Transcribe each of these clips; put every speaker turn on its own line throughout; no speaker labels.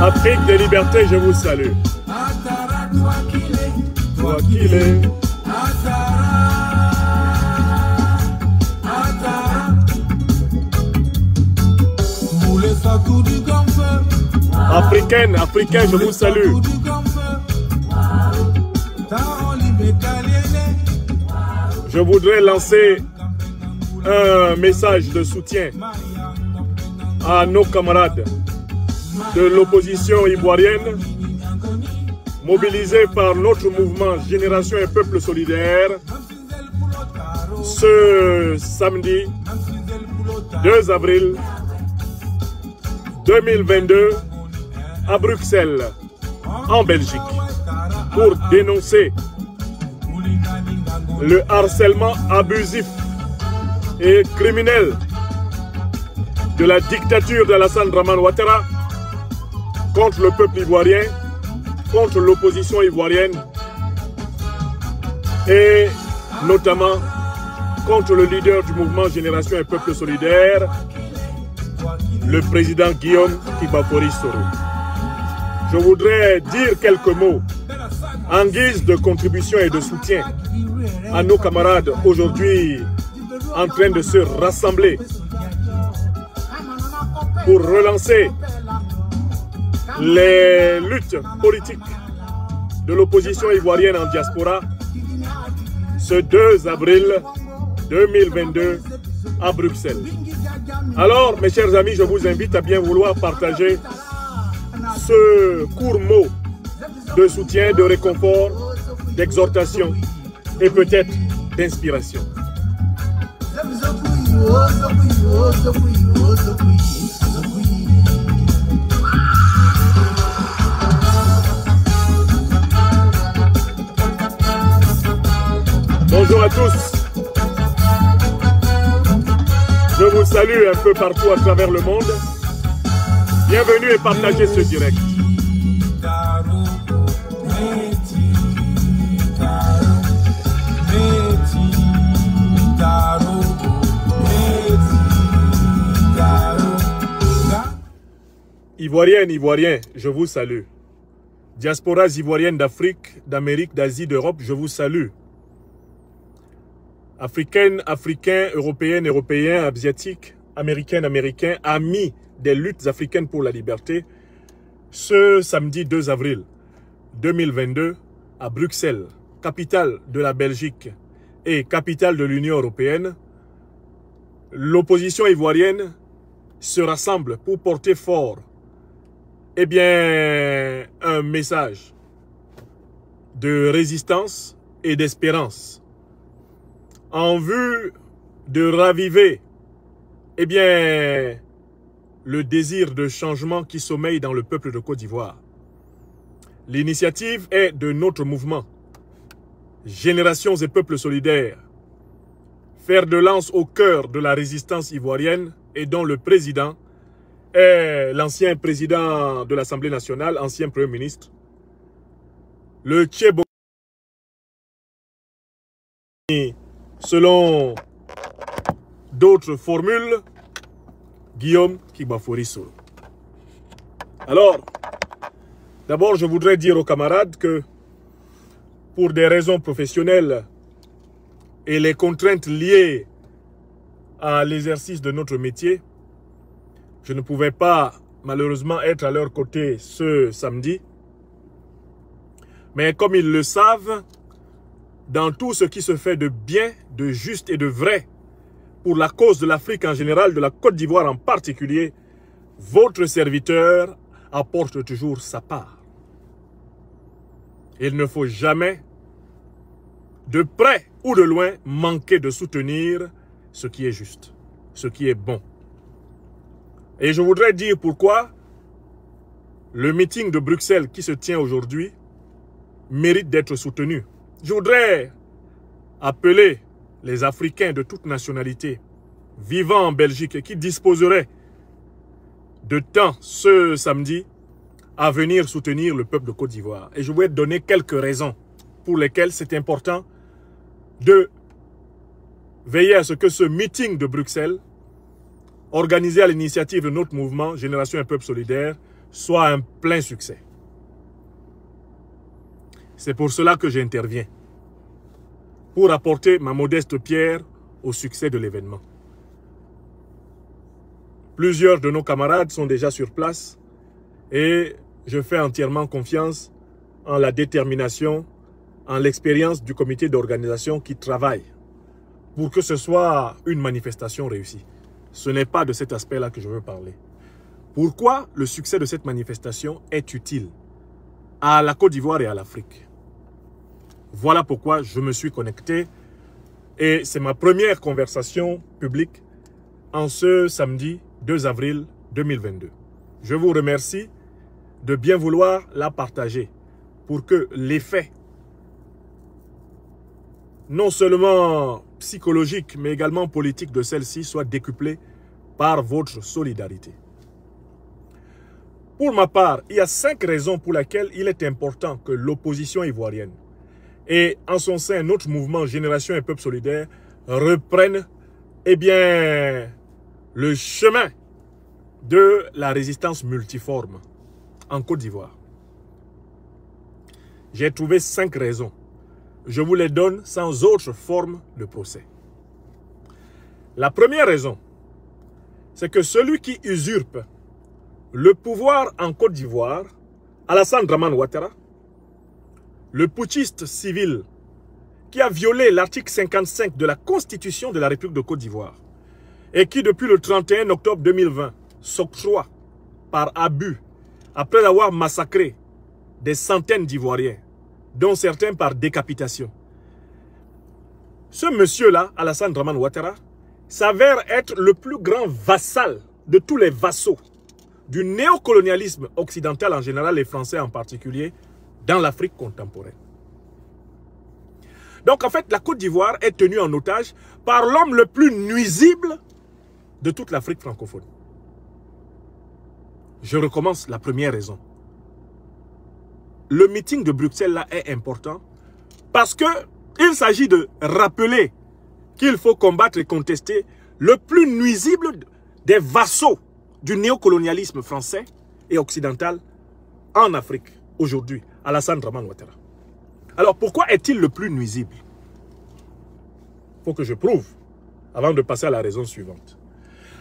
Afrique des libertés, je vous salue. Toi qu'il est. Africaine, Africain, je vous salue. Je voudrais lancer un message de soutien à nos camarades de l'opposition ivoirienne mobilisés par notre mouvement Génération et Peuple Solidaire ce samedi 2 avril 2022 à Bruxelles, en Belgique, pour dénoncer le harcèlement abusif et criminel de la dictature d'Alassane Dramane Ouattara contre le peuple ivoirien, contre l'opposition ivoirienne et notamment contre le leader du mouvement Génération et Peuple Solidaire, le président Guillaume Kibafori Soro. Je voudrais dire quelques mots en guise de contribution et de soutien à nos camarades aujourd'hui en train de se rassembler pour relancer les luttes politiques de l'opposition ivoirienne en diaspora ce 2 avril 2022 à Bruxelles. Alors, mes chers amis, je vous invite à bien vouloir partager ce court mot de soutien, de réconfort, d'exhortation et peut-être d'inspiration. Bonjour à tous. Je vous salue un peu partout à travers le monde. Bienvenue et partagez ce direct. Ivoiriennes, Ivoiriens, je vous salue. Diasporas ivoiriennes d'Afrique, d'Amérique, d'Asie, d'Europe, je vous salue. Africaines, Africains, Européennes, Européens, Asiatiques, Américaines, Américains, amis des luttes africaines pour la liberté, ce samedi 2 avril 2022 à Bruxelles, capitale de la Belgique et capitale de l'Union européenne, l'opposition ivoirienne se rassemble pour porter fort un message de résistance et d'espérance en vue de raviver le désir de changement qui sommeille dans le peuple de Côte d'Ivoire. L'initiative est de notre mouvement Générations et Peuples Solidaires, fer de lance au cœur de la résistance ivoirienne et dont le président est l'ancien président de l'Assemblée nationale, ancien Premier ministre, le Tchébo, selon d'autres formules, Guillaume Kibafori Soro. Alors, d'abord, je voudrais dire aux camarades que pour des raisons professionnelles et les contraintes liées à l'exercice de notre métier, je ne pouvais pas malheureusement être à leur côté ce samedi. Mais comme ils le savent, dans tout ce qui se fait de bien, de juste et de vrai pour la cause de l'Afrique en général, de la Côte d'Ivoire en particulier, votre serviteur apporte toujours sa part. Il ne faut jamais, de près ou de loin, manquer de soutenir ce qui est juste, ce qui est bon. Et je voudrais dire pourquoi le meeting de Bruxelles qui se tient aujourd'hui mérite d'être soutenu. Je voudrais appeler les Africains de toute nationalité vivant en Belgique et qui disposeraient de temps ce samedi à venir soutenir le peuple de Côte d'Ivoire. Et je voudrais donner quelques raisons pour lesquelles c'est important de veiller à ce que ce meeting de Bruxelles, organisé à l'initiative de notre mouvement Génération et Peuple Solidaire, soit un plein succès. C'est pour cela que j'interviens, pour apporter ma modeste pierre au succès de l'événement. Plusieurs de nos camarades sont déjà sur place et je fais entièrement confiance en la détermination, en l'expérience du comité d'organisation qui travaille pour que ce soit une manifestation réussie. Ce n'est pas de cet aspect-là que je veux parler. Pourquoi le succès de cette manifestation est utile à la Côte d'Ivoire et à l'Afrique? Voilà pourquoi je me suis connecté et c'est ma première conversation publique en ce samedi 2 avril 2022. Je vous remercie de bien vouloir la partager pour que l'effet, non seulement psychologique, mais également politique de celle-ci soit décuplé par votre solidarité. Pour ma part, il y a 5 raisons pour lesquelles il est important que l'opposition ivoirienne et en son sein notre mouvement Génération et Peuple Solidaire reprenne le chemin de la résistance multiforme en Côte d'Ivoire. J'ai trouvé 5 raisons. Je vous les donne sans autre forme de procès. La première raison, c'est que celui qui usurpe le pouvoir en Côte d'Ivoire, Alassane Dramane Ouattara, le putschiste civil qui a violé l'article 55 de la Constitution de la République de Côte d'Ivoire et qui, depuis le 31 octobre 2020, s'octroie par abus, après avoir massacré des centaines d'Ivoiriens, dont certains par décapitation. Ce monsieur-là, Alassane Dramane Ouattara, s'avère être le plus grand vassal de tous les vassaux du néocolonialisme occidental en général et français en particulier dans l'Afrique contemporaine. Donc en fait, la Côte d'Ivoire est tenue en otage par l'homme le plus nuisible de toute l'Afrique francophone. Je recommence la première raison. Le meeting de Bruxelles là est important parce qu'il s'agit de rappeler qu'il faut combattre et contester le plus nuisible des vassaux du néocolonialisme français et occidental en Afrique aujourd'hui, Alassane Dramane Ouattara. Alors pourquoi est-il le plus nuisible? Il faut que je prouve avant de passer à la raison suivante.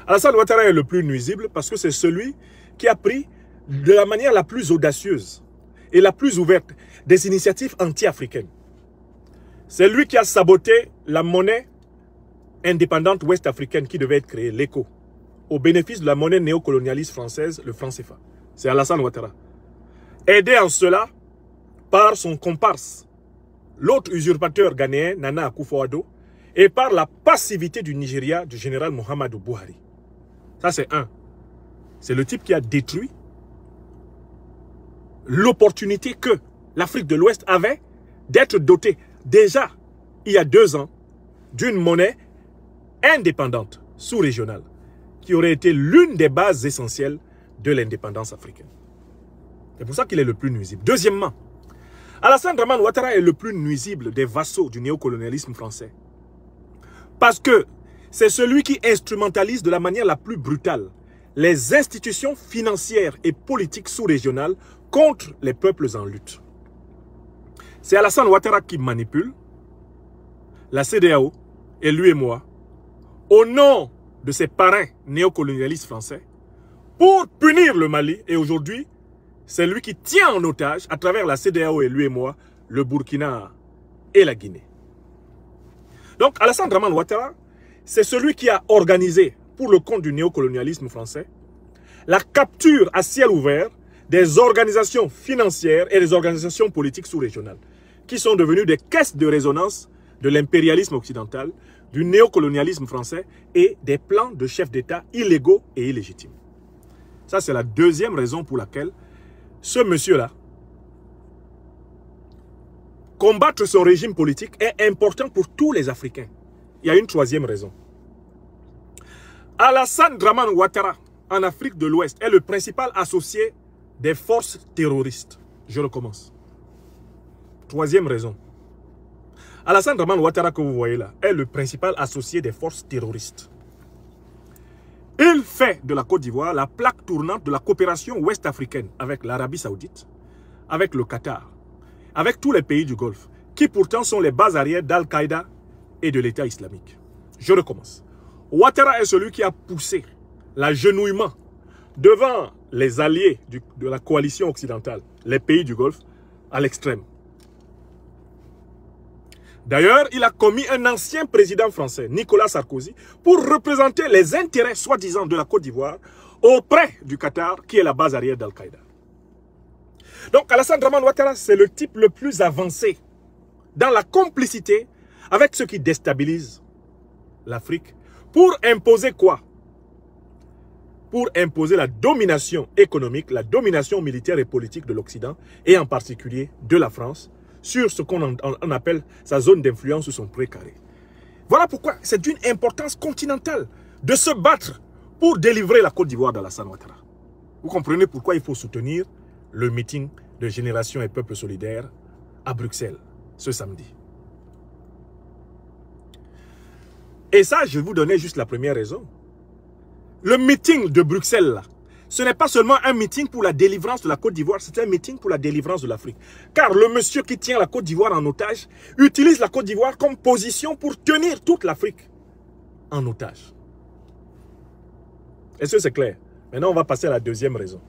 Alassane Ouattara est le plus nuisible parce que c'est celui qui a pris de la manière la plus audacieuse et la plus ouverte des initiatives anti-africaines. C'est lui qui a saboté la monnaie indépendante ouest-africaine qui devait être créée, l'ECO, au bénéfice de la monnaie néocolonialiste française, le franc CFA. C'est Alassane Ouattara. Aidé en cela par son comparse, l'autre usurpateur ghanéen, Nana Akufo-Addo, et par la passivité du Nigeria du général Muhammadu Buhari. Ça, c'est un. C'est le type qui a détruit l'opportunité que l'Afrique de l'Ouest avait d'être dotée, déjà, il y a 2 ans, d'une monnaie indépendante, sous-régionale, qui aurait été l'une des bases essentielles de l'indépendance africaine. C'est pour ça qu'il est le plus nuisible. Deuxièmement, Alassane Dramane Ouattara est le plus nuisible des vassaux du néocolonialisme français. Parce que c'est celui qui instrumentalise de la manière la plus brutale les institutions financières et politiques sous-régionales contre les peuples en lutte. C'est Alassane Ouattara qui manipule la CEDEAO et l'UEMOA au nom de ses parrains néocolonialistes français pour punir le Mali. Et aujourd'hui, c'est lui qui tient en otage, à travers la CEDEAO et l'UEMOA, le Burkina et la Guinée. Donc Alassane Dramane Ouattara, c'est celui qui a organisé, pour le compte du néocolonialisme français, la capture à ciel ouvert des organisations financières et des organisations politiques sous-régionales, qui sont devenues des caisses de résonance de l'impérialisme occidental, du néocolonialisme français et des plans de chefs d'État illégaux et illégitimes. Ça, c'est la deuxième raison pour laquelle ce monsieur-là, combattre son régime politique est important pour tous les Africains. Il y a une troisième raison. Alassane Dramane Ouattara, en Afrique de l'Ouest, est le principal associé des forces terroristes. Je recommence. Troisième raison. Alassane Dramane Ouattara, que vous voyez là, est le principal associé des forces terroristes. Il fait de la Côte d'Ivoire la plaque tournante de la coopération ouest-africaine avec l'Arabie Saoudite, avec le Qatar, avec tous les pays du Golfe, qui pourtant sont les bases arrières d'Al-Qaïda et de l'État islamique. Je recommence. Ouattara est celui qui a poussé l'agenouillement devant les alliés de la coalition occidentale, les pays du Golfe, à l'extrême. D'ailleurs, il a commis un ancien président français, Nicolas Sarkozy, pour représenter les intérêts soi-disant de la Côte d'Ivoire auprès du Qatar, qui est la base arrière d'Al-Qaïda. Donc Alassane Dramane Ouattara, c'est le type le plus avancé dans la complicité avec ceux qui déstabilisent l'Afrique pour imposer quoi? Pour imposer la domination économique, la domination militaire et politique de l'Occident et en particulier de la France sur ce qu'on appelle sa zone d'influence ou son précaré. Voilà pourquoi c'est d'une importance continentale de se battre pour délivrer la Côte d'Ivoire d'Alassane Ouattara. Vous comprenez pourquoi il faut soutenir le meeting de Génération et Peuple Solidaire à Bruxelles ce samedi. Et ça, je vais vous donner juste la première raison. Le meeting de Bruxelles, là, ce n'est pas seulement un meeting pour la délivrance de la Côte d'Ivoire, c'est un meeting pour la délivrance de l'Afrique. Car le monsieur qui tient la Côte d'Ivoire en otage utilise la Côte d'Ivoire comme position pour tenir toute l'Afrique en otage. Est-ce que c'est clair? Maintenant, on va passer à la deuxième raison.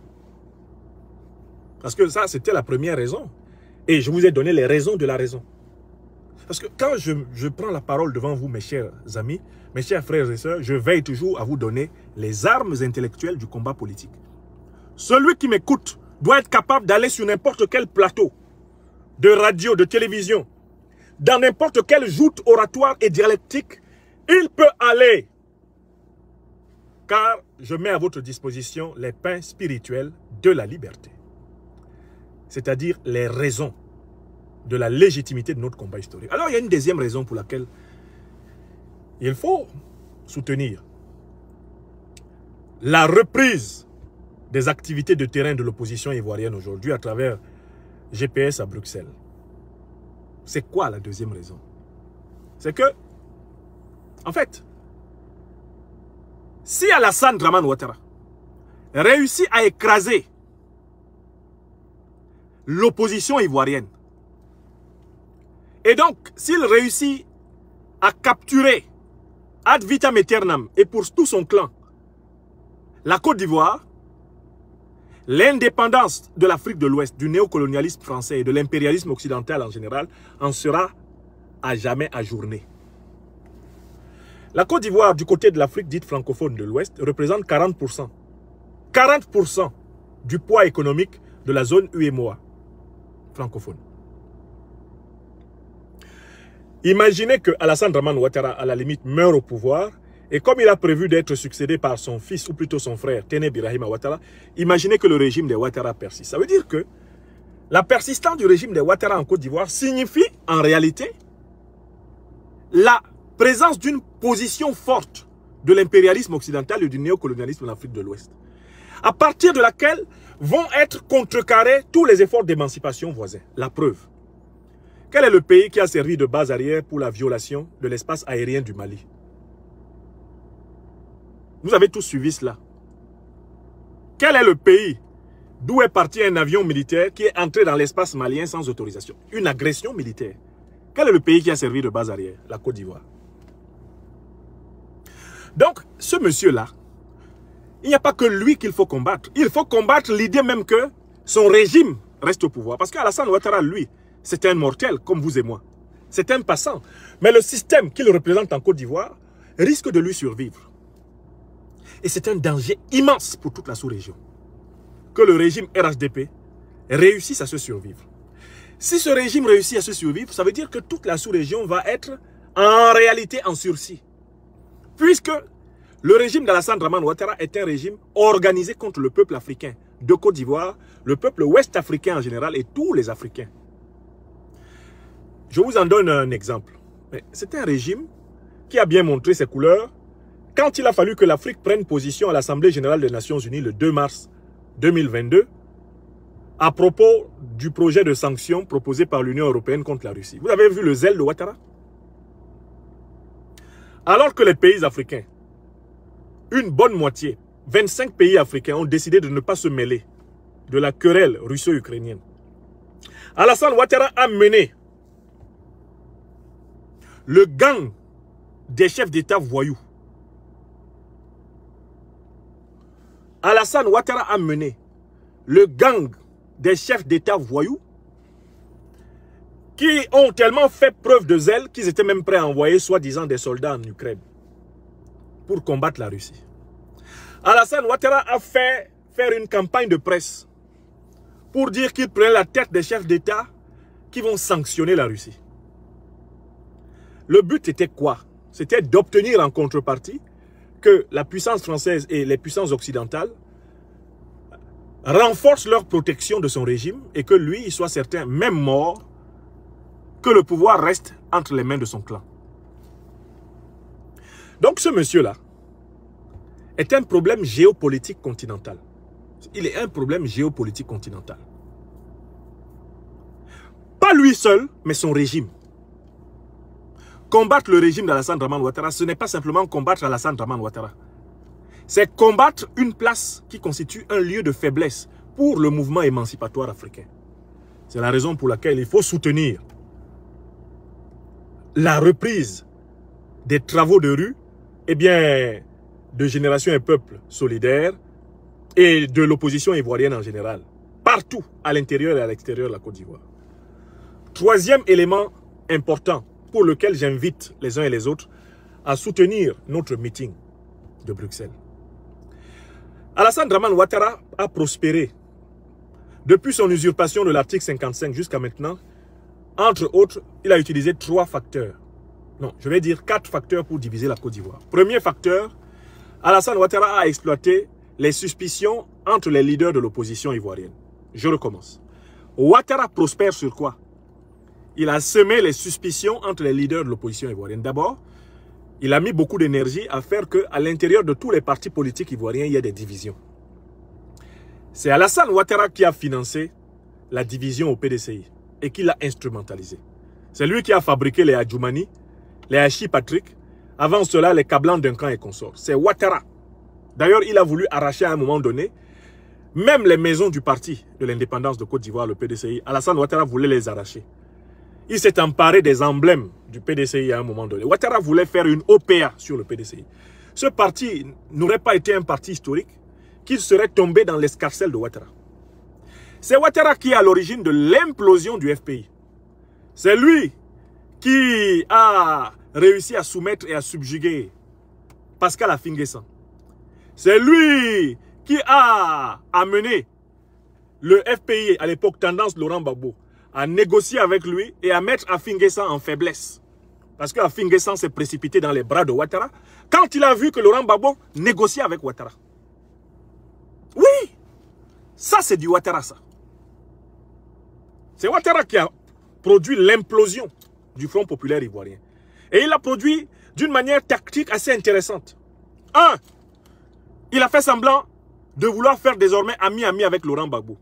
Parce que ça, c'était la première raison. Et je vous ai donné les raisons de la raison. Parce que quand je prends la parole devant vous, mes chers amis, mes chers frères et sœurs, je veille toujours à vous donner les armes intellectuelles du combat politique. Celui qui m'écoute doit être capable d'aller sur n'importe quel plateau de radio, de télévision, dans n'importe quelle joute oratoire et dialectique, il peut aller. Car je mets à votre disposition les pains spirituels de la liberté. C'est-à-dire les raisons de la légitimité de notre combat historique. Alors, il y a une deuxième raison pour laquelle il faut soutenir la reprise des activités de terrain de l'opposition ivoirienne aujourd'hui à travers GPS à Bruxelles. C'est quoi la deuxième raison? C'est que, en fait, si Alassane Dramane Ouattara réussit à écraser l'opposition ivoirienne, et donc, s'il réussit à capturer ad vitam aeternam et pour tout son clan la Côte d'Ivoire, l'indépendance de l'Afrique de l'Ouest, du néocolonialisme français et de l'impérialisme occidental en général, en sera à jamais ajournée. La Côte d'Ivoire, du côté de l'Afrique dite francophone de l'Ouest, représente 40%. 40% du poids économique de la zone UEMOA francophone. Imaginez que Alassane Dramane Ouattara, à la limite, meurt au pouvoir et comme il a prévu d'être succédé par son fils ou plutôt son frère, Téné Birahima Ouattara, imaginez que le régime des Ouattara persiste. Ça veut dire que la persistance du régime des Ouattara en Côte d'Ivoire signifie en réalité la présence d'une position forte de l'impérialisme occidental et du néocolonialisme en Afrique de l'Ouest, à partir de laquelle vont être contrecarrés tous les efforts d'émancipation voisins. La preuve. Quel est le pays qui a servi de base arrière pour la violation de l'espace aérien du Mali? Vous avez tous suivi cela. Quel est le pays d'où est parti un avion militaire qui est entré dans l'espace malien sans autorisation? Une agression militaire. Quel est le pays qui a servi de base arrière? La Côte d'Ivoire. Donc, ce monsieur-là, il n'y a pas que lui qu'il faut combattre. Il faut combattre l'idée même que son régime reste au pouvoir. Parce qu'Alassane Ouattara, lui, c'est un mortel, comme vous et moi. C'est un passant. Mais le système qu'il représente en Côte d'Ivoire risque de lui survivre. Et c'est un danger immense pour toute la sous-région. Que le régime RHDP réussisse à se survivre. Si ce régime réussit à se survivre, ça veut dire que toute la sous-région va être en réalité en sursis. Puisque le régime d'Alassane Dramane Ouattara est un régime organisé contre le peuple africain de Côte d'Ivoire, le peuple ouest-africain en général et tous les Africains. Je vous en donne un exemple. C'est un régime qui a bien montré ses couleurs quand il a fallu que l'Afrique prenne position à l'Assemblée générale des Nations Unies le 2 mars 2022 à propos du projet de sanctions proposé par l'Union européenne contre la Russie. Vous avez vu le zèle de Ouattara? Alors que les pays africains une bonne moitié, 25 pays africains ont décidé de ne pas se mêler de la querelle russo-ukrainienne. Alassane Ouattara a mené le gang des chefs d'État voyous. Alassane Ouattara a mené le gang des chefs d'État voyous qui ont tellement fait preuve de zèle qu'ils étaient même prêts à envoyer soi-disant des soldats en Ukraine pour combattre la Russie. Alassane Ouattara a fait faire une campagne de presse pour dire qu'il prenait la tête des chefs d'État qui vont sanctionner la Russie. Le but était quoi? C'était d'obtenir en contrepartie que la puissance française et les puissances occidentales renforcent leur protection de son régime et que lui, il soit certain, même mort, que le pouvoir reste entre les mains de son clan. Donc ce monsieur-là est un problème géopolitique continental. Il est un problème géopolitique continental. Pas lui seul, mais son régime. Combattre le régime d'Alassane Dramane Ouattara, ce n'est pas simplement combattre Alassane Dramane Ouattara. C'est combattre une place qui constitue un lieu de faiblesse pour le mouvement émancipatoire africain. C'est la raison pour laquelle il faut soutenir la reprise des travaux de rue, eh bien, de Génération et Peuple solidaire et de l'opposition ivoirienne en général, partout à l'intérieur et à l'extérieur de la Côte d'Ivoire. Troisième élément important pour lequel j'invite les uns et les autres à soutenir notre meeting de Bruxelles. Alassane Dramane Ouattara a prospéré depuis son usurpation de l'article 55 jusqu'à maintenant. Entre autres, il a utilisé 3 facteurs. Non, je vais dire 4 facteurs pour diviser la Côte d'Ivoire. Premier facteur, Alassane Ouattara a exploité les suspicions entre les leaders de l'opposition ivoirienne. Je recommence. Ouattara prospère sur quoi? Il a semé les suspicions entre les leaders de l'opposition ivoirienne. D'abord, il a mis beaucoup d'énergie à faire qu'à l'intérieur de tous les partis politiques ivoiriens, il y ait des divisions. C'est Alassane Ouattara qui a financé la division au PDCI et qui l'a instrumentalisé. C'est lui qui a fabriqué les Adjoumani, les Hachi Patrick, avant cela les Kablan Duncan et consorts. C'est Ouattara. D'ailleurs, il a voulu arracher à un moment donné même les maisons du parti de l'indépendance de Côte d'Ivoire, le PDCI. Alassane Ouattara voulait les arracher. Il s'est emparé des emblèmes du PDCI à un moment donné. Ouattara voulait faire une OPA sur le PDCI. Ce parti n'aurait pas été un parti historique qu'il serait tombé dans l'escarcelle de Ouattara. C'est Ouattara qui est à l'origine de l'implosion du FPI. C'est lui qui a réussi à soumettre et à subjuguer Pascal Affi-N'Guessan. C'est lui qui a amené le FPI, à l'époque tendance Laurent Gbagbo, à négocier avec lui et à mettre Affi-N'Guessan en faiblesse. Parce que Affi-N'Guessan s'est précipité dans les bras de Ouattara quand il a vu que Laurent Gbagbo négociait avec Ouattara. Oui, ça c'est du Ouattara, ça. C'est Ouattara qui a produit l'implosion du Front populaire ivoirien. Et il l'a produit d'une manière tactique assez intéressante. Un, il a fait semblant de vouloir faire désormais ami-ami avec Laurent Gbagbo.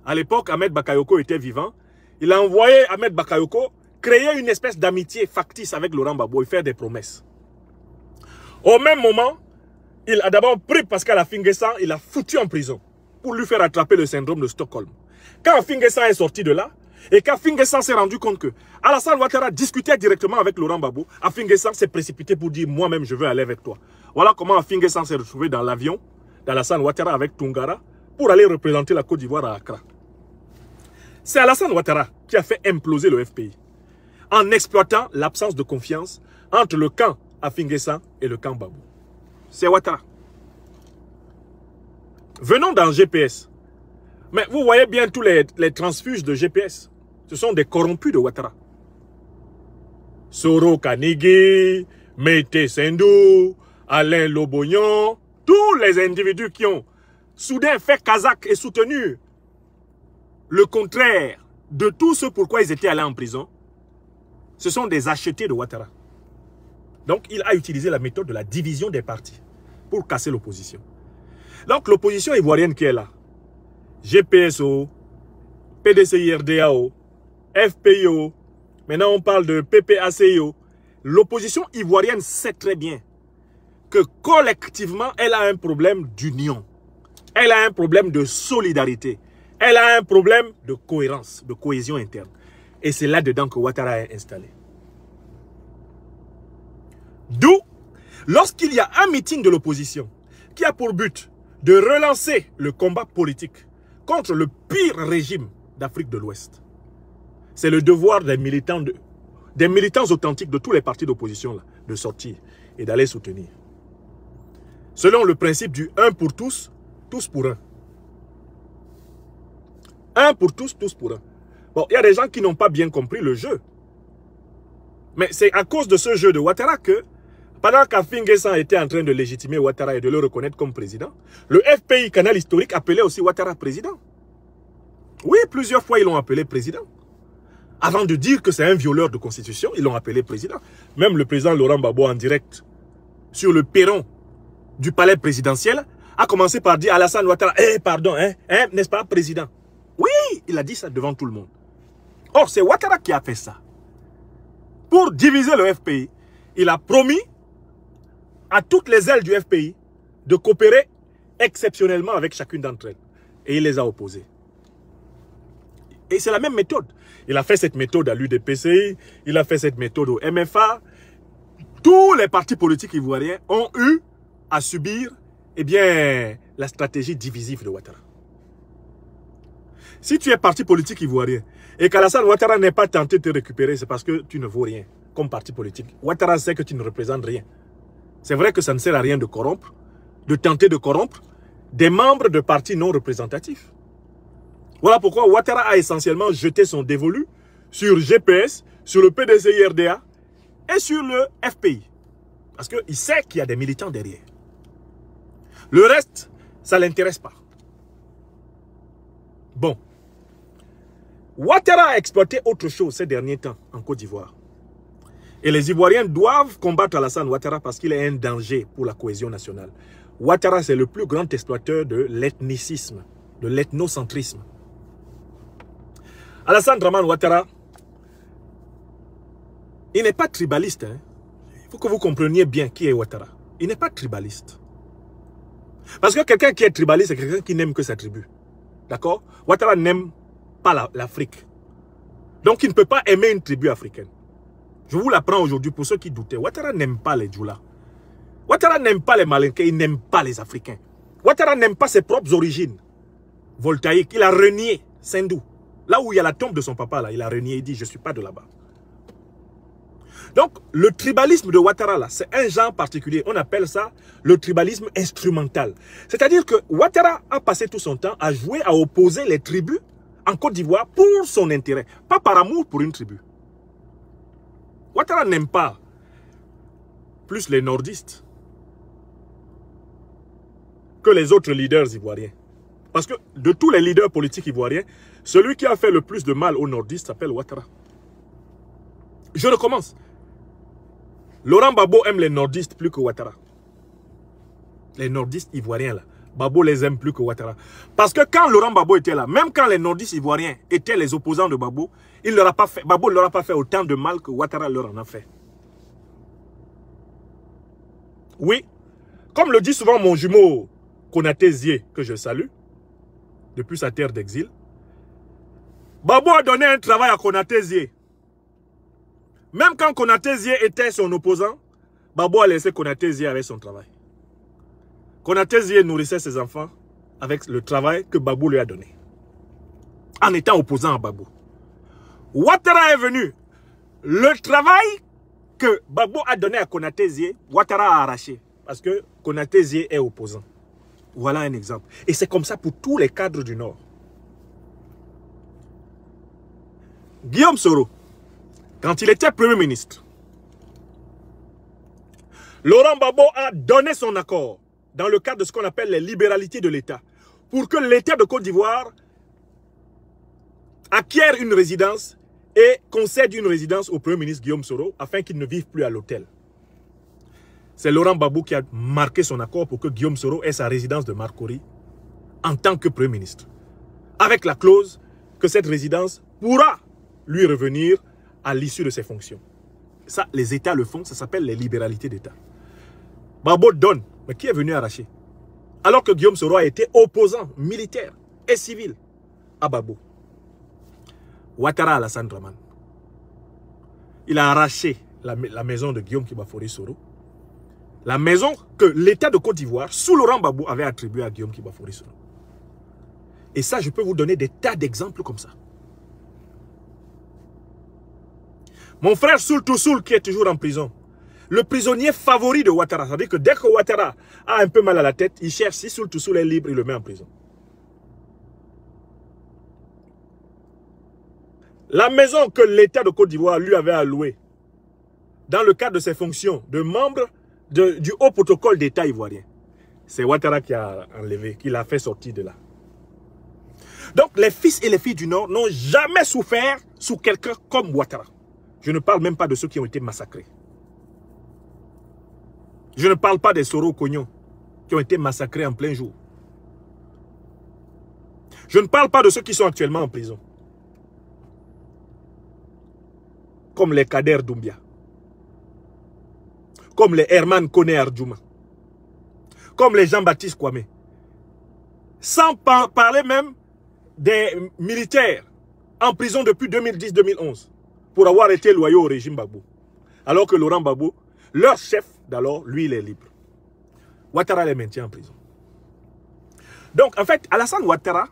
À l'époque, Ahmed Bakayoko était vivant. Il a envoyé Ahmed Bakayoko créer une espèce d'amitié factice avec Laurent Gbagbo et faire des promesses. Au même moment, il a d'abord pris Pascal Affi-N'Guessan, il l'a foutu en prison pour lui faire attraper le syndrome de Stockholm. Quand Affi-N'Guessan est sorti de là, et qu'Affi-N'Guessan s'est rendu compte que Alassane Ouattara discutait directement avec Laurent Gbagbo, Affi-N'Guessan s'est précipité pour dire « Moi-même, je veux aller avec toi ». Voilà comment Affi-N'Guessan s'est retrouvé dans l'avion d'Alassane Ouattara avec Tungara pour aller représenter la Côte d'Ivoire à Accra. C'est Alassane Ouattara qui a fait imploser le FPI en exploitant l'absence de confiance entre le camp Affi-N'Guessan et le camp Gbagbo. C'est Ouattara. Venons dans GPS. Mais vous voyez bien tous les transfuges de GPS. Ce sont des corrompus de Ouattara. Soro Kanigui, Meïté Sendou, Alain Lobognon, tous les individus qui ont soudain fait Kazakh et soutenu le contraire de tout ce pourquoi ils étaient allés en prison, ce sont des achetés de Ouattara. Donc il a utilisé la méthode de la division des partis pour casser l'opposition. Donc l'opposition ivoirienne qui est là, GPSO, PDCI-RDAO, FPIO, maintenant on parle de PPACIO. L'opposition ivoirienne sait très bien que collectivement, elle a un problème d'union. Elle a un problème de solidarité. Elle a un problème de cohérence, de cohésion interne. Et c'est là-dedans que Ouattara est installé. D'où, lorsqu'il y a un meeting de l'opposition qui a pour but de relancer le combat politique contre le pire régime d'Afrique de l'Ouest, c'est le devoir des militants authentiques de tous les partis d'opposition de sortir et d'aller soutenir. Selon le principe du un pour tous, tous pour un. Un pour tous, tous pour un. Bon, il y a des gens qui n'ont pas bien compris le jeu. Mais c'est à cause de ce jeu de Ouattara que, pendant qu'Afinguessan était en train de légitimer Ouattara et de le reconnaître comme président, le FPI, canal historique, appelait aussi Ouattara président. Oui, plusieurs fois, ils l'ont appelé président. Avant de dire que c'est un violeur de constitution, ils l'ont appelé président. Même le président Laurent Gbagbo, en direct, sur le perron du palais présidentiel, a commencé par dire Alassane Ouattara, pardon, n'est-ce pas, président? Oui, il a dit ça devant tout le monde. Or, c'est Ouattara qui a fait ça. Pour diviser le FPI, il a promis à toutes les ailes du FPI de coopérer exceptionnellement avec chacune d'entre elles. Et il les a opposées. Et c'est la même méthode. Il a fait cette méthode à l'UDPCI, il a fait cette méthode au MFA. Tous les partis politiques ivoiriens ont eu à subir la stratégie divisive de Ouattara. Si tu es parti politique ivoirien et qu'Alassane Ouattara n'est pas tenté de te récupérer, c'est parce que tu ne vaux rien comme parti politique. Ouattara sait que tu ne représentes rien. C'est vrai que ça ne sert à rien de corrompre, de tenter de corrompre des membres de partis non représentatifs. Voilà pourquoi Ouattara a essentiellement jeté son dévolu sur GPS, sur le PDCI-RDA et sur le FPI. Parce qu'il sait qu'il y a des militants derrière. Le reste, ça ne l'intéresse pas. Bon. Ouattara a exploité autre chose ces derniers temps en Côte d'Ivoire. Et les Ivoiriens doivent combattre Alassane Ouattara parce qu'il est un danger pour la cohésion nationale. Ouattara, c'est le plus grand exploiteur de l'ethnicisme, de l'ethnocentrisme. Alassane Draman Ouattara, il n'est pas tribaliste. Hein. Il faut que vous compreniez bien qui est Ouattara. Il n'est pas tribaliste. Parce que quelqu'un qui est tribaliste, c'est quelqu'un qui n'aime que sa tribu. D'accord? Ouattara n'aime pas l'Afrique. Donc il ne peut pas aimer une tribu africaine. Je vous l'apprends aujourd'hui pour ceux qui doutaient. Ouattara n'aime pas les Djoula. Ouattara n'aime pas les Malinké, il n'aime pas les Africains. Ouattara n'aime pas ses propres origines voltaïques. Il a renié Sendou. Là où il y a la tombe de son papa, là, il a renié, il dit, je ne suis pas de là-bas. Donc, le tribalisme de Ouattara, là, c'est un genre particulier. On appelle ça le tribalisme instrumental. C'est-à-dire que Ouattara a passé tout son temps à jouer, à opposer les tribus en Côte d'Ivoire pour son intérêt, pas par amour pour une tribu. Ouattara n'aime pas plus les nordistes que les autres leaders ivoiriens. Parce que de tous les leaders politiques ivoiriens, celui qui a fait le plus de mal aux nordistes s'appelle Ouattara. Je recommence. Laurent Gbagbo aime les nordistes plus que Ouattara. Les nordistes ivoiriens là, Gbagbo les aime plus que Ouattara. Parce que quand Laurent Gbagbo était là, même quand les nordistes ivoiriens étaient les opposants de Gbagbo, Gbagbo ne leur a pas fait autant de mal que Ouattara leur en a fait. Oui, comme le dit souvent mon jumeau Konaté Zié, que je salue, depuis sa terre d'exil, Gbagbo a donné un travail à Konaté Zié. Même quand Konaté Zié était son opposant, Gbagbo a laissé Konaté Zié avec son travail. Konaté Zié nourrissait ses enfants avec le travail que Gbagbo lui a donné. En étant opposant à Gbagbo. Ouattara est venu. Le travail que Gbagbo a donné à Konaté Zié, Ouattara a arraché. Parce que Konaté Zié est opposant. Voilà un exemple. Et c'est comme ça pour tous les cadres du Nord. Guillaume Soro, quand il était Premier ministre, Laurent Gbagbo a donné son accord dans le cadre de ce qu'on appelle les libéralités de l'État pour que l'État de Côte d'Ivoire acquiert une résidence et concède une résidence au Premier ministre Guillaume Soro afin qu'il ne vive plus à l'hôtel. C'est Laurent Gbagbo qui a marqué son accord pour que Guillaume Soro ait sa résidence de Marcory en tant que Premier ministre. Avec la clause que cette résidence pourra lui revenir à l'issue de ses fonctions. Ça, les États le font, ça s'appelle les libéralités d'État. Gbagbo donne. Mais qui est venu arracher? Alors que Guillaume Soro a été opposant militaire et civil à Gbagbo. Ouattara Alassane Dramane. Il a arraché la maison de Guillaume Kibafori Soro. La maison que l'État de Côte d'Ivoire, sous Laurent Gbagbo, avait attribuée à Guillaume Kibafori Soro. Et ça, je peux vous donner des tas d'exemples comme ça. Mon frère Soul Toussoul, qui est toujours en prison, le prisonnier favori de Ouattara, c'est-à-dire que dès que Ouattara a un peu mal à la tête, il cherche, si Soul Toussoul est libre, il le met en prison. La maison que l'État de Côte d'Ivoire lui avait allouée, dans le cadre de ses fonctions de membre du haut protocole d'État ivoirien, c'est Ouattara qui a enlevé, qui l'a fait sortir de là. Donc les fils et les filles du Nord n'ont jamais souffert sous quelqu'un comme Ouattara. Je ne parle même pas de ceux qui ont été massacrés. Je ne parle pas des Soro Cognon qui ont été massacrés en plein jour. Je ne parle pas de ceux qui sont actuellement en prison. Comme les Kader Doumbia. Comme les Herman Kone Ardjouma. Comme les Jean-Baptiste Kwame. Sans parler même des militaires en prison depuis 2010-2011 pour avoir été loyaux au régime Gbagbo. Alors que Laurent Gbagbo, leur chef d'alors, lui, il est libre. Ouattara les maintient en prison. Donc, en fait, Alassane Ouattara,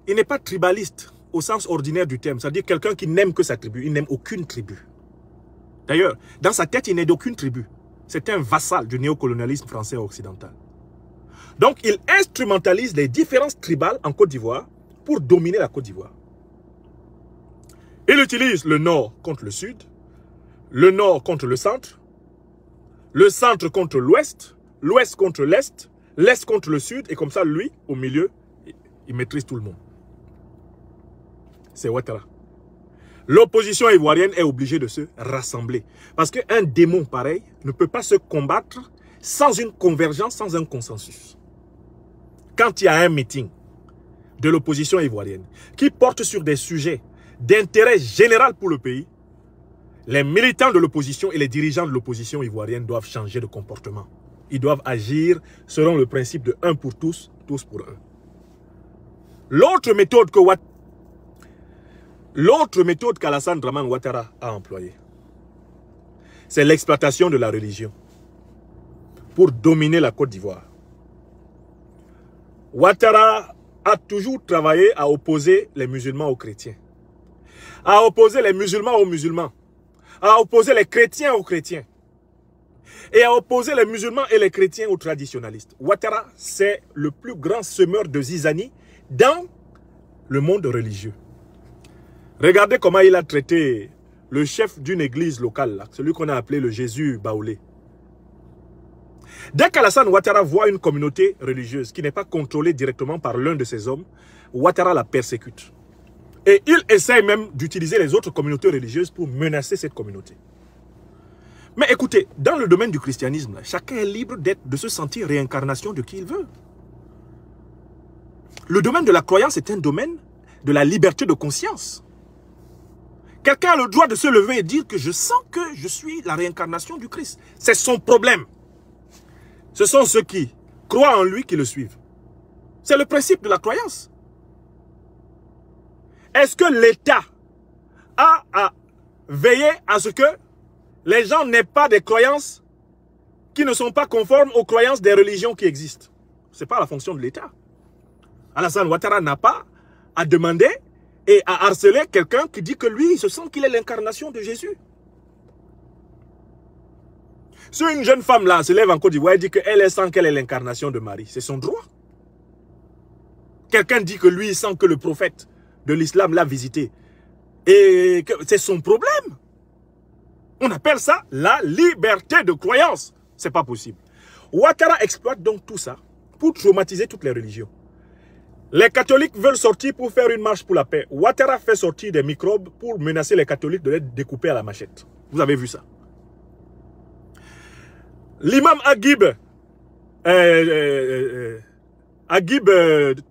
il n'est pas tribaliste au sens ordinaire du terme. C'est-à-dire quelqu'un qui n'aime que sa tribu. Il n'aime aucune tribu. D'ailleurs, dans sa tête, il n'est d'aucune tribu. C'est un vassal du néocolonialisme français occidental. Donc, il instrumentalise les différences tribales en Côte d'Ivoire pour dominer la Côte d'Ivoire. Il utilise le nord contre le sud, le nord contre le centre contre l'ouest, l'ouest contre l'est, l'est contre le sud, et comme ça, lui, au milieu, il maîtrise tout le monde. C'est Ouattara. L'opposition ivoirienne est obligée de se rassembler. Parce qu'un démon pareil ne peut pas se combattre sans une convergence, sans un consensus. Quand il y a un meeting de l'opposition ivoirienne qui porte sur des sujets d'intérêt général pour le pays, les militants de l'opposition et les dirigeants de l'opposition ivoirienne doivent changer de comportement. Ils doivent agir selon le principe de un pour tous, tous pour un. L'autre méthode qu'Alassane Dramane Ouattara a employée, c'est l'exploitation de la religion pour dominer la Côte d'Ivoire. Ouattara a toujours travaillé à opposer les musulmans aux chrétiens, à opposer les musulmans aux musulmans, à opposer les chrétiens aux chrétiens et à opposer les musulmans et les chrétiens aux traditionalistes. Ouattara, c'est le plus grand semeur de zizanie dans le monde religieux. Regardez comment il a traité le chef d'une église locale, là, celui qu'on a appelé le Jésus Baoulé. Dès qu'Alassane Ouattara voit une communauté religieuse qui n'est pas contrôlée directement par l'un de ses hommes, Ouattara la persécute. Et il essaie même d'utiliser les autres communautés religieuses pour menacer cette communauté. Mais écoutez, dans le domaine du christianisme, là, chacun est libre de se sentir réincarnation de qui il veut. Le domaine de la croyance est un domaine de la liberté de conscience. Quelqu'un a le droit de se lever et dire que je sens que je suis la réincarnation du Christ. C'est son problème. Ce sont ceux qui croient en lui qui le suivent. C'est le principe de la croyance. Est-ce que l'État a à veiller à ce que les gens n'aient pas des croyances qui ne sont pas conformes aux croyances des religions qui existent? Ce n'est pas la fonction de l'État. Alassane Ouattara n'a pas à demander et à harceler quelqu'un qui dit que lui, il se sent qu'il est l'incarnation de Jésus. Si une jeune femme là se lève en Côte d'Ivoire et dit qu'elle sent qu'elle est l'incarnation de Marie, c'est son droit. Quelqu'un dit que lui, il sent que le prophète de l'islam l'a visité et que c'est son problème. On appelle ça la liberté de croyance. C'est pas possible. Ouattara exploite donc tout ça pour traumatiser toutes les religions. Les catholiques veulent sortir pour faire une marche pour la paix. Ouattara fait sortir des microbes pour menacer les catholiques de les découper à la machette. Vous avez vu ça? L'imam Agib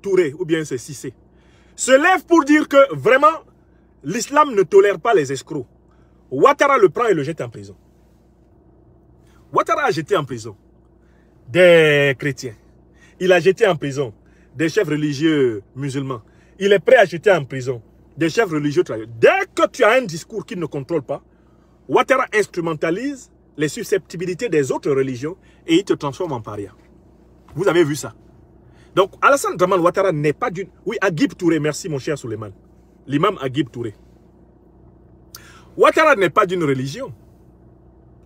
Touré, ou bien c'est Cissé, se lève pour dire que vraiment, l'islam ne tolère pas les escrocs. Ouattara le prend et le jette en prison. Ouattara a jeté en prison des chrétiens. Il a jeté en prison des chefs religieux musulmans. Il est prêt à jeter en prison des chefs religieux traditionnels. Dès que tu as un discours qu'il ne contrôle pas, Ouattara instrumentalise les susceptibilités des autres religions et il te transforme en paria. Vous avez vu ça? Donc, Alassane Dramane Ouattara n'est pas d'une... Oui, Agib Touré, merci mon cher Souleymane. L'imam Agib Touré. Ouattara n'est pas d'une religion.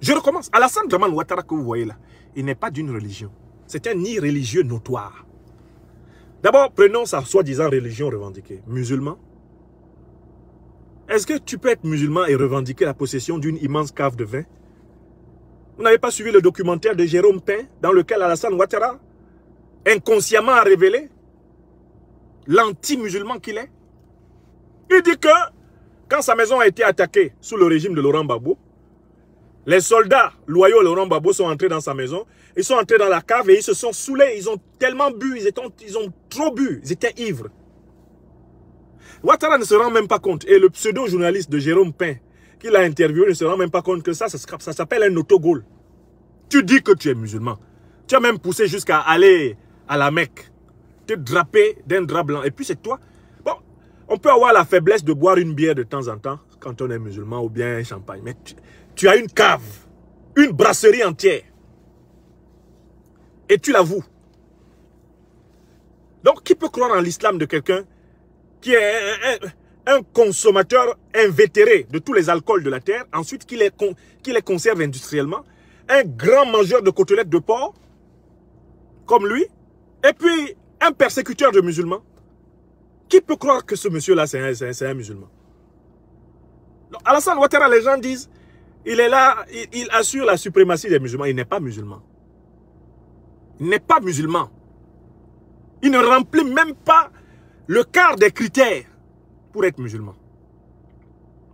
Je recommence. Alassane Dramane Ouattara que vous voyez là, il n'est pas d'une religion. C'est un irréligieux notoire. D'abord, prenons sa soi-disant religion revendiquée. Musulman. Est-ce que tu peux être musulman et revendiquer la possession d'une immense cave de vin? Vous n'avez pas suivi le documentaire de Jérôme Pain dans lequel Alassane Ouattara inconsciemment a révélé l'anti-musulman qu'il est? Il dit que quand sa maison a été attaquée sous le régime de Laurent Gbagbo, les soldats loyaux de Laurent Gbagbo sont entrés dans sa maison, ils sont entrés dans la cave et ils se sont saoulés, ils ont tellement bu, ils ont trop bu, ils étaient ivres. Ouattara ne se rend même pas compte, et le pseudo-journaliste de Jérôme Pain, qui l'a interviewé, ne se rend même pas compte que ça s'appelle un autogol. Tu dis que tu es musulman. Tu as même poussé jusqu'à aller à la Mecque, te draper d'un drap blanc, et puis c'est toi. Bon, on peut avoir la faiblesse de boire une bière de temps en temps, quand on est musulman, ou bien un champagne, mais tu as une cave, une brasserie entière. Et tu l'avoues. Donc, qui peut croire en l'islam de quelqu'un qui est un consommateur invétéré de tous les alcools de la terre, ensuite qui les conserve industriellement, un grand mangeur de côtelettes de porc, comme lui, et puis un persécuteur de musulmans? Qui peut croire que ce monsieur-là, c'est un musulman? Donc, Alassane Ouattara, les gens disent, il est là, il assure la suprématie des musulmans. Il n'est pas musulman. Il n'est pas musulman. Il ne remplit même pas le quart des critères pour être musulman.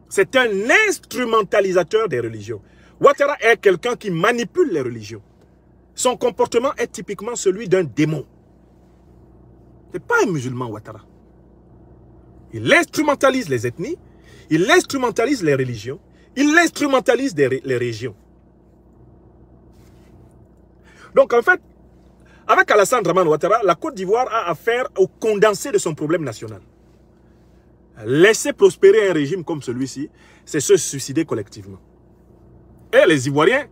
C'est un instrumentalisateur des religions. Ouattara est quelqu'un qui manipule les religions. Son comportement est typiquement celui d'un démon. Ce n'est pas un musulman, Ouattara. Il instrumentalise les ethnies, il instrumentalise les religions, il instrumentalise les régions. Donc en fait, avec Alassane Dramane Ouattara, la Côte d'Ivoire a affaire au condensé de son problème national. Laisser prospérer un régime comme celui-ci, c'est se suicider collectivement. Et les Ivoiriens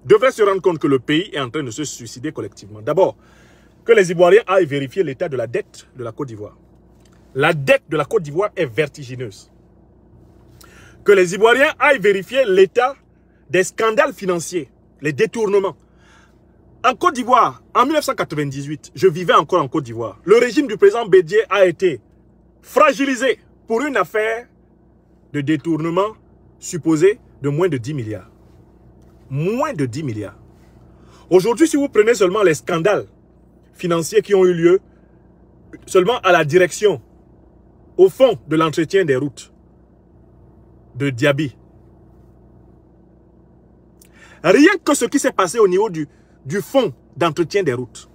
devraient se rendre compte que le pays est en train de se suicider collectivement. D'abord, que les Ivoiriens aillent vérifier l'état de la dette de la Côte d'Ivoire. La dette de la Côte d'Ivoire est vertigineuse. Que les Ivoiriens aillent vérifier l'état des scandales financiers, les détournements. En Côte d'Ivoire, en 1998, je vivais encore en Côte d'Ivoire. Le régime du président Bédié a été fragilisé pour une affaire de détournement supposé de moins de 10 milliards. Moins de 10 milliards. Aujourd'hui, si vous prenez seulement les scandales financiers qui ont eu lieu seulement à la direction, au fond de l'entretien des routes de Diaby. Rien que ce qui s'est passé au niveau du fonds d'entretien des routes.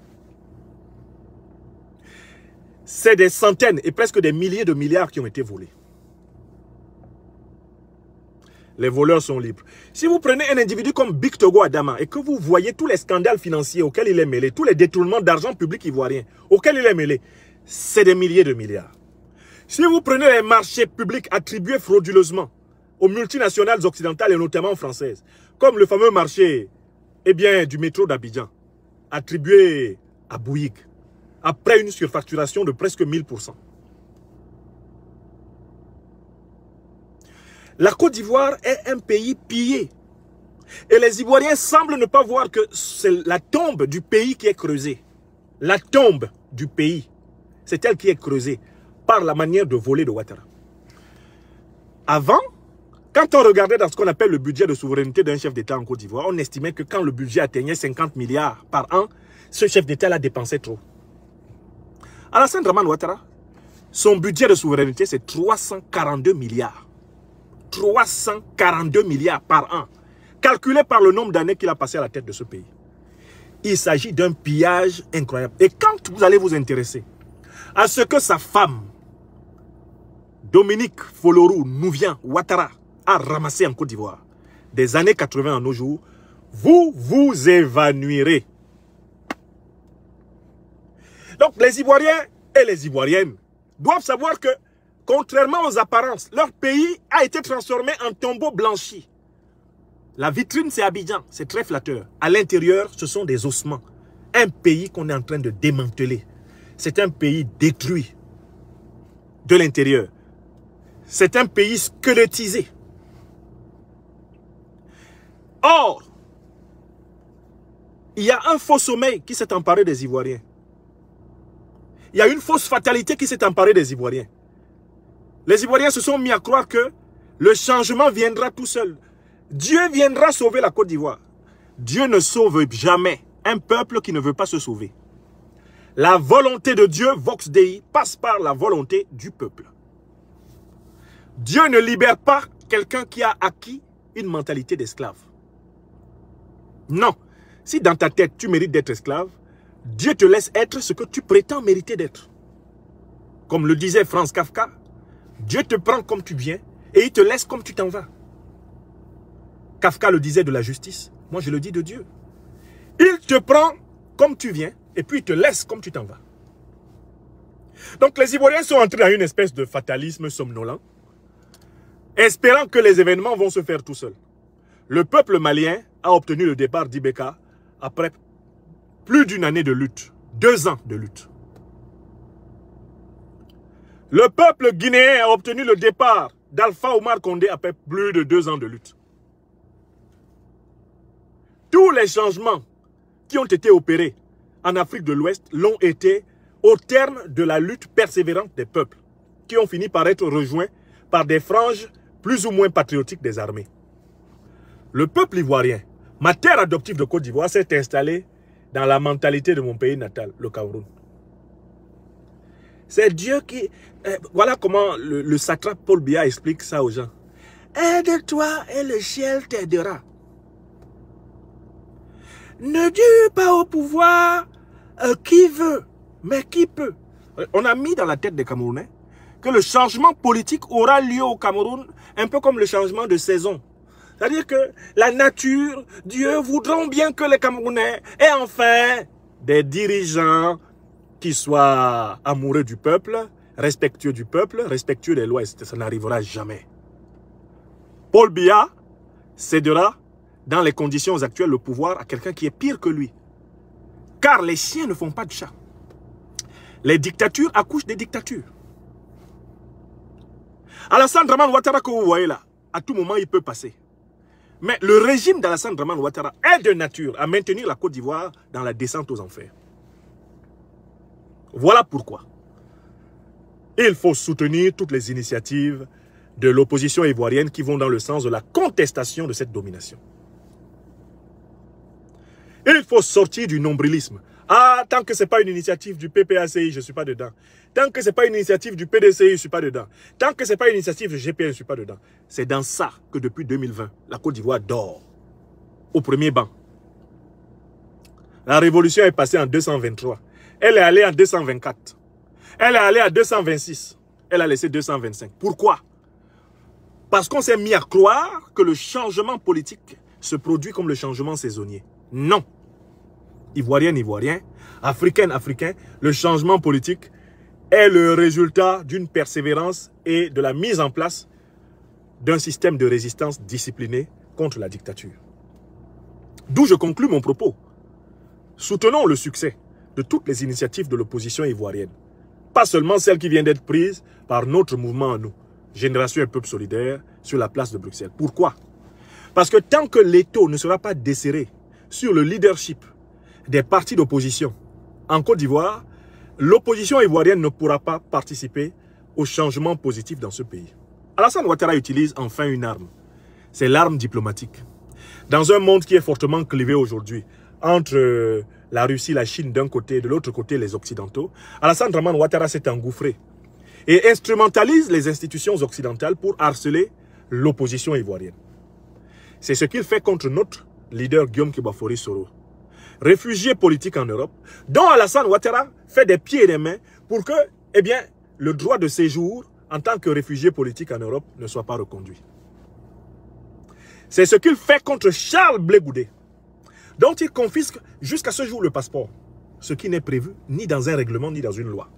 C'est des centaines et presque des milliers de milliards qui ont été volés. Les voleurs sont libres. Si vous prenez un individu comme Bik Togo Adama et que vous voyez tous les scandales financiers auxquels il est mêlé, tous les détournements d'argent public ivoirien auxquels il est mêlé, c'est des milliers de milliards. Si vous prenez les marchés publics attribués frauduleusement aux multinationales occidentales et notamment françaises, comme le fameux marché du métro d'Abidjan, attribué à Bouygues, après une surfacturation de presque 1000%. La Côte d'Ivoire est un pays pillé. Et les Ivoiriens semblent ne pas voir que c'est la tombe du pays qui est creusée. La tombe du pays, c'est elle qui est creusée par la manière de voler de Ouattara. Avant, quand on regardait dans ce qu'on appelle le budget de souveraineté d'un chef d'État en Côte d'Ivoire, on estimait que quand le budget atteignait 50 milliards par an, ce chef d'État l'a dépensé trop. Alassane Dramane Ouattara, son budget de souveraineté, c'est 342 milliards. 342 milliards par an, calculé par le nombre d'années qu'il a passé à la tête de ce pays. Il s'agit d'un pillage incroyable. Et quand vous allez vous intéresser à ce que sa femme, Dominique Folorou Nouvien Ouattara, a ramassé en Côte d'Ivoire, des années 80 à nos jours, vous vous évanouirez. Donc les Ivoiriens et les Ivoiriennes doivent savoir que, contrairement aux apparences, leur pays a été transformé en tombeau blanchi. La vitrine, c'est Abidjan, c'est très flatteur. À l'intérieur, ce sont des ossements. Un pays qu'on est en train de démanteler. C'est un pays détruit de l'intérieur. C'est un pays squelettisé. Or, il y a un faux sommeil qui s'est emparé des Ivoiriens. Il y a une fausse fatalité qui s'est emparée des Ivoiriens. Les Ivoiriens se sont mis à croire que le changement viendra tout seul. Dieu viendra sauver la Côte d'Ivoire. Dieu ne sauve jamais un peuple qui ne veut pas se sauver. La volonté de Dieu, Vox Dei, passe par la volonté du peuple. Dieu ne libère pas quelqu'un qui a acquis une mentalité d'esclave. Non. Si dans ta tête, tu mérites d'être esclave, Dieu te laisse être ce que tu prétends mériter d'être. Comme le disait Franz Kafka, Dieu te prend comme tu viens et il te laisse comme tu t'en vas. Kafka le disait de la justice, moi je le dis de Dieu. Il te prend comme tu viens et puis il te laisse comme tu t'en vas. Donc les Ivoiriens sont entrés dans une espèce de fatalisme somnolent, espérant que les événements vont se faire tout seuls. Le peuple malien a obtenu le départ d'Ibeka après plus d'une année de lutte, 2 ans de lutte. Le peuple guinéen a obtenu le départ d'Alpha Omar Condé après plus de 2 ans de lutte. Tous les changements qui ont été opérés en Afrique de l'Ouest l'ont été au terme de la lutte persévérante des peuples, qui ont fini par être rejoints par des franges plus ou moins patriotiques des armées. Le peuple ivoirien, ma terre adoptive de Côte d'Ivoire, s'est installée dans la mentalité de mon pays natal, le Cameroun. C'est Dieu qui... voilà comment le satrape Paul Biya explique ça aux gens. Aide-toi et le ciel t'aidera. Ne dis pas au pouvoir qui veut, mais qui peut. On a mis dans la tête des Camerounais que le changement politique aura lieu au Cameroun, un peu comme le changement de saison. C'est-à-dire que la nature, Dieu voudront bien que les Camerounais aient enfin des dirigeants qui soient amoureux du peuple, respectueux des lois. Ça n'arrivera jamais. Paul Biya cédera dans les conditions actuelles le pouvoir à quelqu'un qui est pire que lui. Car les chiens ne font pas de chat. Les dictatures accouchent des dictatures. Alassane Dramane Ouattara que vous voyez là, à tout moment il peut passer. Mais le régime d'Alassane Dramane Ouattara est de nature à maintenir la Côte d'Ivoire dans la descente aux enfers. Voilà pourquoi il faut soutenir toutes les initiatives de l'opposition ivoirienne qui vont dans le sens de la contestation de cette domination. Il faut sortir du nombrilisme. Ah, tant que ce n'est pas une initiative du PPACI, je ne suis pas dedans. Tant que ce n'est pas une initiative du PDCI, je ne suis pas dedans. Tant que ce n'est pas une initiative du GPN, je ne suis pas dedans. C'est dans ça que depuis 2020, la Côte d'Ivoire dort. Au premier banc. La révolution est passée en 223. Elle est allée en 224. Elle est allée à 226. Elle a laissé 225. Pourquoi? Parce qu'on s'est mis à croire que le changement politique se produit comme le changement saisonnier. Non. Ivoirien, Ivoirien, Africaine, Africain, le changement politique est le résultat d'une persévérance et de la mise en place d'un système de résistance discipliné contre la dictature. D'où je conclus mon propos. Soutenons le succès de toutes les initiatives de l'opposition ivoirienne. Pas seulement celles qui viennent d'être prises par notre mouvement à nous, Génération et Peuple Solidaire, sur la place de Bruxelles. Pourquoi? Parce que tant que l'étau ne sera pas desserré sur le leadership des partis d'opposition en Côte d'Ivoire, l'opposition ivoirienne ne pourra pas participer au changement positif dans ce pays. Alassane Ouattara utilise enfin une arme. C'est l'arme diplomatique. Dans un monde qui est fortement clivé aujourd'hui, entre la Russie, la Chine d'un côté, de l'autre côté les Occidentaux, Alassane Dramane Ouattara s'est engouffré et instrumentalise les institutions occidentales pour harceler l'opposition ivoirienne. C'est ce qu'il fait contre notre leader Guillaume Kebafori Soro, réfugié politique en Europe, dont Alassane Ouattara fait des pieds et des mains pour que, eh bien, le droit de séjour en tant que réfugié politique en Europe ne soit pas reconduit. C'est ce qu'il fait contre Charles Blé Goudé, dont il confisque jusqu'à ce jour le passeport. ce qui n'est prévu ni dans un règlement ni dans une loi.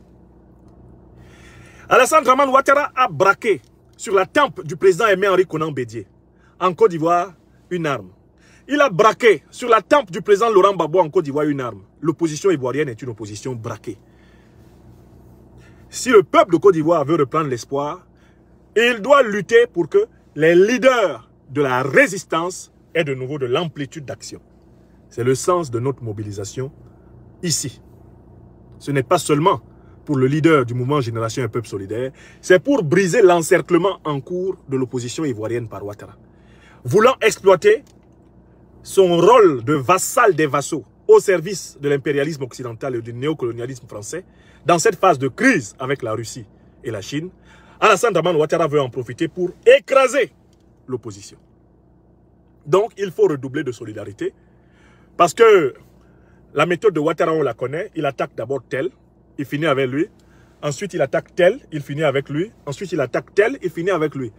Alassane Dramane Ouattara a braqué sur la tempe du président Aimé-Henri Konan Bédié, en Côte d'Ivoire, une arme. Il a braqué sur la tempe du président Laurent Gbagbo en Côte d'Ivoire une arme. L'opposition ivoirienne est une opposition braquée. Si le peuple de Côte d'Ivoire veut reprendre l'espoir, il doit lutter pour que les leaders de la résistance aient de nouveau de l'amplitude d'action. C'est le sens de notre mobilisation ici. Ce n'est pas seulement pour le leader du mouvement Génération Un Peuple Solidaire, c'est pour briser l'encerclement en cours de l'opposition ivoirienne par Ouattara. Voulant exploiter son rôle de vassal des vassaux au service de l'impérialisme occidental et du néocolonialisme français, dans cette phase de crise avec la Russie et la Chine, Alassane Dramane Ouattara veut en profiter pour écraser l'opposition. Donc, il faut redoubler de solidarité parce que la méthode de Ouattara, on la connaît. Il attaque d'abord tel, il finit avec lui. Ensuite, il attaque tel, il finit avec lui. Ensuite, il attaque tel, il finit avec lui.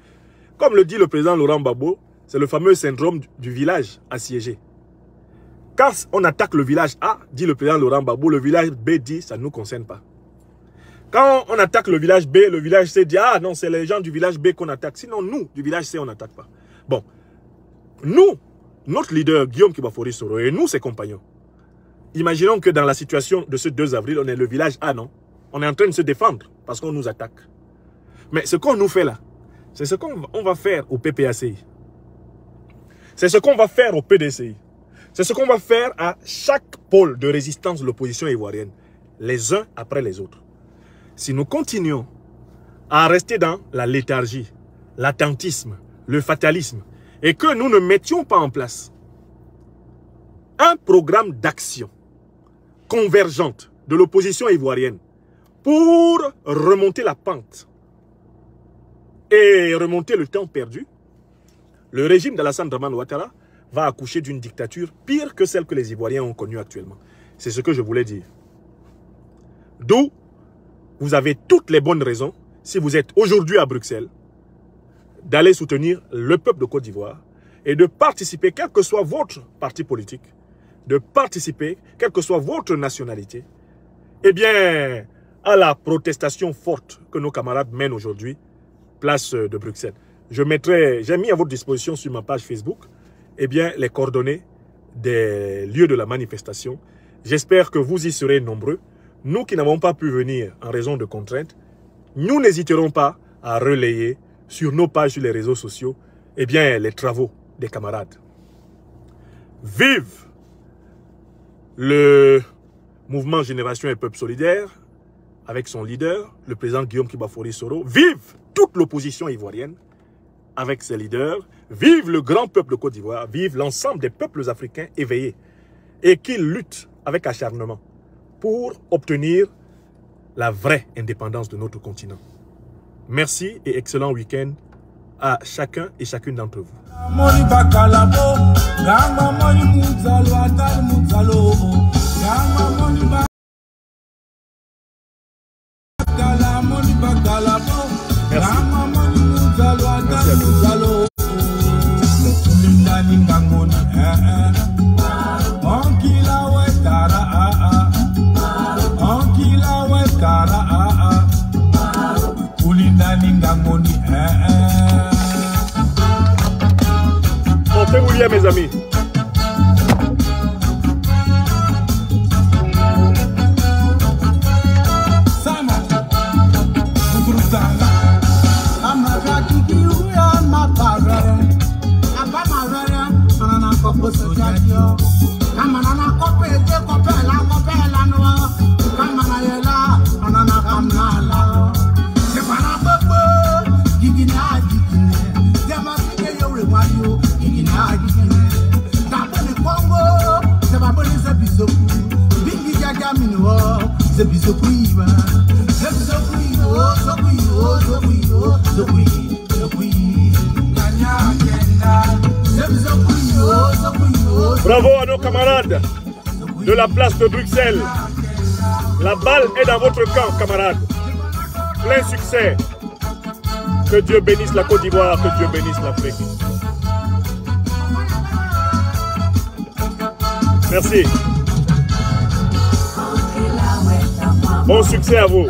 Comme le dit le président Laurent Gbagbo, c'est le fameux syndrome du village assiégé. Quand on attaque le village A, dit le président Laurent Gbagbo, le village B dit ça ne nous concerne pas. Quand on attaque le village B, le village C dit ah non, c'est les gens du village B qu'on attaque. Sinon, nous, du village C, on n'attaque pas. Bon, nous, notre leader Guillaume Kibafori Soro et nous, ses compagnons, imaginons que dans la situation de ce 2 avril, on est le village A, non? On est en train de se défendre parce qu'on nous attaque. Mais ce qu'on nous fait là, c'est ce qu'on va faire au PPACI. C'est ce qu'on va faire au PDCI. C'est ce qu'on va faire à chaque pôle de résistance de l'opposition ivoirienne, les uns après les autres. Si nous continuons à rester dans la léthargie, l'attentisme, le fatalisme, et que nous ne mettions pas en place un programme d'action convergente de l'opposition ivoirienne pour remonter la pente et remonter le temps perdu, le régime d'Alassane Dramane Ouattara va accoucher d'une dictature pire que celle que les Ivoiriens ont connue actuellement. C'est ce que je voulais dire. D'où vous avez toutes les bonnes raisons, si vous êtes aujourd'hui à Bruxelles, d'aller soutenir le peuple de Côte d'Ivoire et de participer, quel que soit votre parti politique, de participer, quelle que soit votre nationalité, eh bien, à la protestation forte que nos camarades mènent aujourd'hui, place de Bruxelles. J'ai mis à votre disposition sur ma page Facebook, eh bien, les coordonnées des lieux de la manifestation. J'espère que vous y serez nombreux. Nous qui n'avons pas pu venir en raison de contraintes, nous n'hésiterons pas à relayer sur nos pages sur les réseaux sociaux, eh bien, les travaux des camarades. Vive le mouvement Génération Un Peuple Solidaire, avec son leader, le président Guillaume Kibafori Soro. Vive toute l'opposition ivoirienne, avec ses leaders. Vive le grand peuple de Côte d'Ivoire. Vive l'ensemble des peuples africains éveillés et qui luttent avec acharnement pour obtenir la vraie indépendance de notre continent. Merci et excellent week-end à chacun et chacune d'entre vous. Portez-vous bien, mes amis. Bravo à nos camarades de la place de Bruxelles. La balle est dans votre camp, camarades. Plein succès. Que Dieu bénisse la Côte d'Ivoire, que Dieu bénisse l'Afrique. Merci. Bon succès à vous.